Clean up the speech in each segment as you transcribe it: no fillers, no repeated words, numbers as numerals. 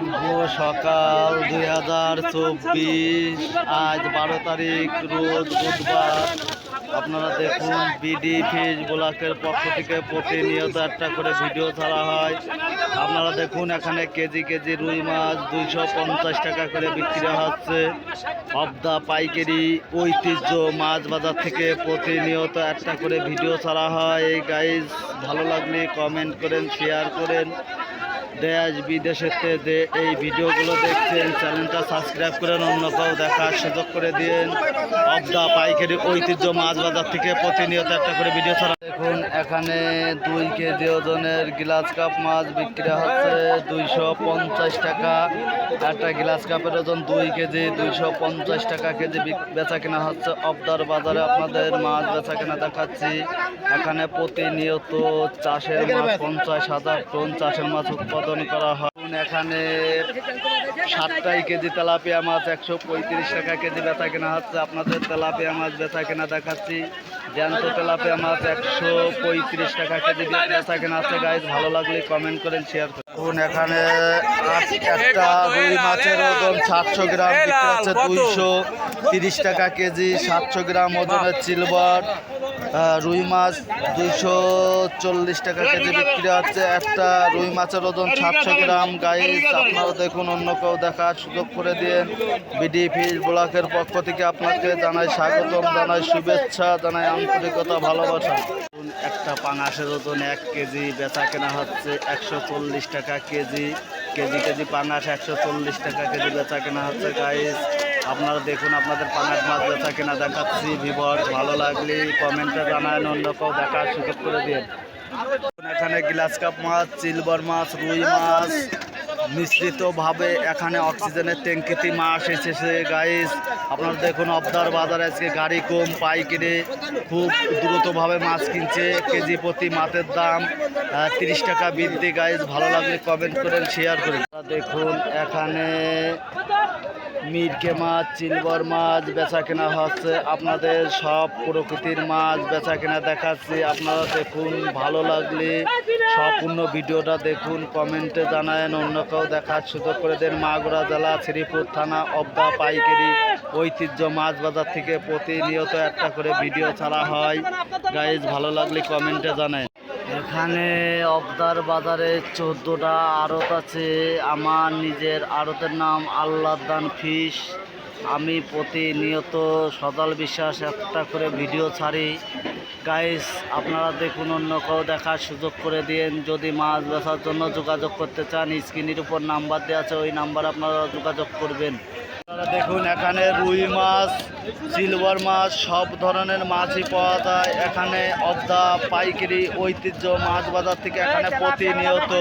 শুভ সকাল 2024, আজ 12 তারিখ, রোজ বুধবার। আপনারা দেখুন বিডি ফিশ ব্লকের পক্ষ থেকে প্রতিনিয়ত একটা করে ভিডিও ছাড়া হয়। আপনারা দেখুন এখানে কেজি কেজি রুই মাছ 250 টাকা করে বিক্রি হচ্ছে। অবদা পাইকারি ঐতিহ্য মাছ বাজার থেকে প্রতিনিয়ত একটা করে ভিডিও ছাড়া হয়। এই গাইজ ভালো লাগলে কমেন্ট করেন, শেয়ার করেন। দেশ বিদেশেতে যে এই ভিডিওগুলো দেখছেন চ্যানেলটা সাবস্ক্রাইব করেন, অন্য কেউ দেখার সুযোগ করে দিন। অবদা পাইকারি ঐতিহ্য মাছ বাজার থেকে প্রতিনিয়ত একটা করে ভিডিও ছাড়া। দেখুন এখানে 2 কেজি ওজনের গ্লাস কাপ মাছ বিক্রি হচ্ছে 250 টাকা। একটা গ্লাস কাপের ওজন 2 কেজি, 250 টাকা কেজি বেচা কেনা হচ্ছে অবদার বাজারে। আপনাদের মাছ বেচা কেনা দেখাচ্ছি। এখানে প্রতিনিয়ত চাষের মাছ 50,000 টন চাষের মাছ উৎপাদন করা হয়। এখানে 60 কেজি তেলাপিয়া মাছ 135 টাকা কেজি বেচা কেনা হচ্ছে। আপনাদের তেলাপিয়া মাছ বেচা কেনা দেখাচ্ছি। জ্যান্ত তেলাপিয়া মাছ 135 টাকা কেজি বেচা কেনা হচ্ছে। গাইজ ভালো লাগলে কমেন্ট করেন, শেয়ার করুন। এখানে একটা রুই মাছের ওজন 700 গ্রাম বিক্রি হচ্ছে 230 টাকা কেজি। 700 গ্রাম ওজনের সিলভার রুই মাছ 240 টাকা কেজি বিক্রি হচ্ছে। একটা রুই মাছের ওজন 700 গ্রাম। গাইজ আপনারা দেখুন, অন্য কেউ দেখার সুযোগ করে দিন। বিডি ফিশ ব্লকের পক্ষ থেকে আপনাকে জানাই স্বাগতম, জানাই শুভেচ্ছা, জানাই আন্তরিকতা, ভালোবাসা। একটা পাঙাশের ওজন 1 কেজি বেচা কেনা হচ্ছে 140 টাকা কেজি। কেজি কেজি পাঙাশ 140 টাকা কেজি বেচা কেনা হচ্ছে। গাইজ আপনারা দেখুন, আপনাদের পাঙাশ মাছ বেচা কেনা দেখাচ্ছি। ভিভর ভালো লাগলে কমেন্টে জানান, অন্য কেউ দেখার সুযোগ করে দিন। এখানে গ্লাস কাপ মাছ, সিলভার মাছ, রুই মাছ মিশ্রিতভাবে এখানে অক্সিজেনের ট্যাঙ্কিতে মাছ এসেছে। গাইজ আপনারা দেখুন, অবদার বাজারে আজকে গাড়ি কম, পাইকারি খুব দ্রুতভাবে মাছ কিনছে। কেজি প্রতি মাছের দাম 30 টাকা বৃদ্ধি। গাইজ ভালো লাগলে কমেন্ট করেন, শেয়ার করেন। দেখুন এখানে মিরকে মাছ, সিলভার মাছ বেচা কেনা হচ্ছে। আপনাদের সব প্রকৃতির মাছ বেচা কেনা দেখাচ্ছি। আপনারা দেখুন, ভালো লাগলে সম্পূর্ণ ভিডিওটা দেখুন, কমেন্টে জানায়েন, অন্য কেউ দেখার সুযোগ করে দেন। মাগুরা জেলা শ্রীপুর থানা অবদা পাইকারি ঐতিহ্য মাছ বাজার থেকে প্রতিনিয়ত একটা করে ভিডিও ছাড়া হয়। গাইজ ভালো লাগলে কমেন্টে জানায়। এখানে অবদার বাজারে 14টা আড়ত আছে। আমার নিজের আড়তের নাম আল্লাহদান ফিশ। আমি প্রতিনিয়ত সদল বিশ্বাস একটা করে ভিডিও ছাড়ি। গাইস আপনারা দেখুন, অন্য কেউ দেখার সুযোগ করে দিন। যদি মাছ বেচার জন্য যোগাযোগ করতে চান, স্ক্রিনের উপর নাম্বার দেওয়া আছে, ওই নাম্বার আপনারা যোগাযোগ করবেন। আপনারা দেখুন এখানে রুই মাছ, সিলভার মাছ সব ধরনের মাছই পাওয়া যায়। এখানে অবদা পাইকারি ঐতিহ্য মাছ বাজার থেকে এখানে প্রতিনিয়ত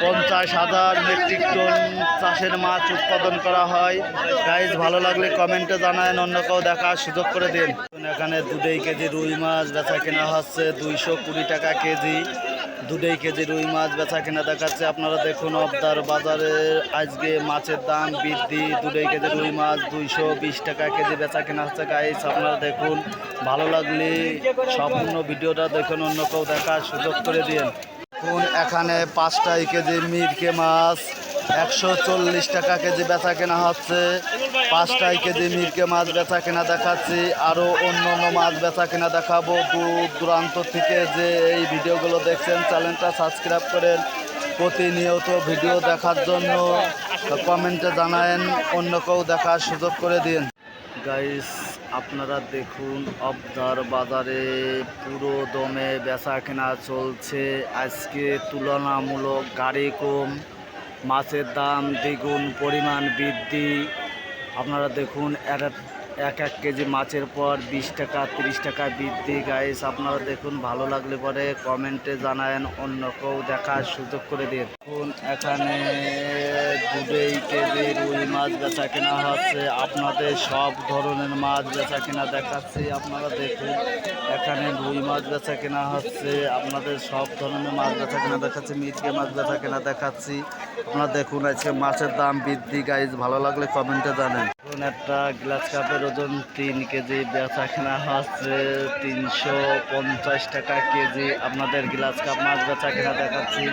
50,000 মেট্রিক টন চাষের মাছ উৎপাদন করা হয়। গাইজ ভালো লাগলে কমেন্টে জানান, অন্য কেউ দেখার সুযোগ করে দিন। এখানে 2 কেজি রুই মাছ বেচা কেনা হচ্ছে 220 টাকা কেজি। 2 কেজি রুই মাছ বেচা কেনা দেখাচ্ছে। আপনারা দেখুন, অবদার বাজারে আজকে মাছের দাম বৃদ্ধি। 2 কেজি রুই মাছ 220 টাকা কেজি বেচা কেনা হচ্ছে। গাইস আপনারা দেখুন, ভালো লাগলে সম্পূর্ণ ভিডিওটা দেখুন, অন্য কেউ দেখার সুযোগ করে দিন। দেখুন এখানে 5 কেজি মিরকে মাছ 140 টাকা কেজি বেচা কেনা হচ্ছে। 5 কেজি মিরকে মাছ বেচা কেনা দেখাচ্ছি। আরও অন্য অন্য মাছ বেচা কেনা দেখাবো। দূর দূরান্ত থেকে যে এই ভিডিওগুলো দেখছেন চ্যানেলটা সাবস্ক্রাইব করেন। প্রতিনিয়ত ভিডিও দেখার জন্য কমেন্টে জানায়েন, অন্য কেউ দেখার সুযোগ করে দিন। গাইস আপনারা দেখুন, অবদার বাজারে পুরো দমে বেচা কেনা চলছে। আজকে তুলনামূলক গাড়ি কম, মাছের দাম দ্বিগুণ পরিমাণ বৃদ্ধি। আপনারা দেখুন, এক কেজি মাছের পর 20 টাকা 30 টাকা বৃদ্ধি। গাইস আপনারা দেখুন, ভালো লাগলে পরে কমেন্টে জানায়েন, অন্য কেউ দেখার সুযোগ করে দিন। দেখুন এখানে 2 কেজি রুই মাছ বেচা কেনা হচ্ছে। আপনাদের সব ধরনের মাছ বেচা কেনা দেখাচ্ছি। আপনারা দেখুন এখানে রুই মাছ বেচা কেনা হচ্ছে। আপনাদের সব ধরনের মাছ বেচা কেনা দেখাচ্ছি, মিটকে মাছ বেচা কেনা দেখাচ্ছি। আপনারা দেখুন আজকে মাছের দাম বৃদ্ধি গাইজ, ভালো লাগলে কমেন্টে জানেন। এখন একটা গ্লাস কাপের ওজন 3 কেজি বেচা কেনা হচ্ছে 350 টাকা কেজি। আপনাদের গ্লাস কাপ মাছ বেচা কেনা দেখাচ্ছি,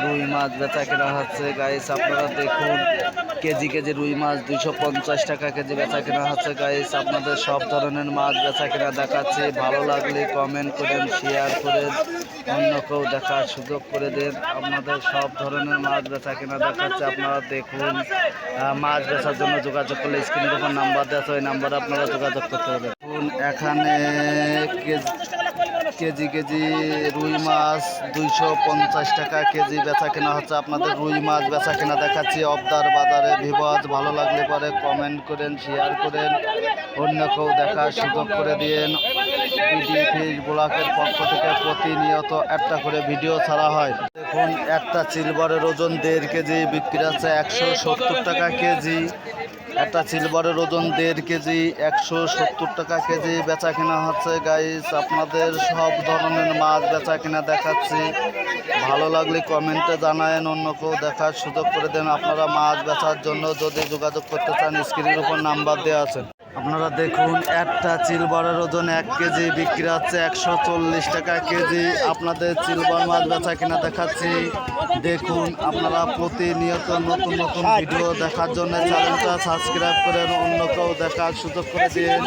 রুই মাছ বেচা কেনা হচ্ছে গাইজ। আপনারা দেখুন কেজি কেজি রুই মাছ 250 টাকা কেজি বেচা কেনা হচ্ছে গাইজ। আপনাদের সব ধরনের মাছ বেচা কেনা দেখাচ্ছি, ভালো লাগলে কমেন্ট করেন, শেয়ার করেন, অন্যকেও দেখার সুযোগ করে দেন। আপনাদের সব ধরনের মাছ বেচা কেনা দেখাচ্ছে। আপনারা দেখুন মাছ বেচার জন্য যোগাযোগ করলে স্ক্রিনের উপর নাম্বার দেওয়া আছে, ওই নাম্বারে আপনারা যোগাযোগ করতে পারবেন। দেখুন এখানে কেজি কেজি রুই মাছ 250 টাকা কেজি বেচা কেনা হচ্ছে। আপনাদের রুই মাছ বেচা কেনা দেখাচ্ছি অবদার বাজারে ভিভাজ। ভালো লাগলে পরে কমেন্ট করেন, শেয়ার করেন, অন্যকেও দেখার সুযোগ করে দিন। বিডি ফিশ ব্লকের পক্ষ থেকে প্রতিনিয়ত একটা করে ভিডিও ছাড়া হয়। দেখুন একটা সিলভারের ওজন 1.5 কেজি বিক্রি হচ্ছে 170 টাকা কেজি। একটা সিলভারের ওজন 1.5 কেজি 170 টাকা কেজি বেচা কেনা হচ্ছে গাইস। আপনাদের সব ধরনের মাছ বেচা কেনা দেখাচ্ছি, ভালো লাগলে কমেন্টে জানায়েন, অন্যকেও দেখার সুযোগ করে দেন। আপনারা মাছ বেচার জন্য যদি যোগাযোগ করতে চান স্ক্রিনের উপর নাম্বার দেওয়া আছে। আপনারা দেখুন একটা সিলভারের ওজন 1 কেজি বিক্রি হচ্ছে 140 টাকা কেজি। আপনাদের সিলভার মাছ বেচা কেনা দেখাচ্ছি। দেখুন আপনারা প্রতিনিয়ত নতুন নতুন ভিডিও দেখার জন্য চ্যানেলটা সাবস্ক্রাইব করেন, অন্যকেও দেখার সুযোগ করে দিন।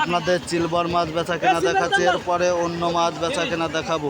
আপনাদের সিলভার মাছ বেচা কেনা দেখাচ্ছি, এরপরে অন্য মাছ বেচা কেনা দেখাবো।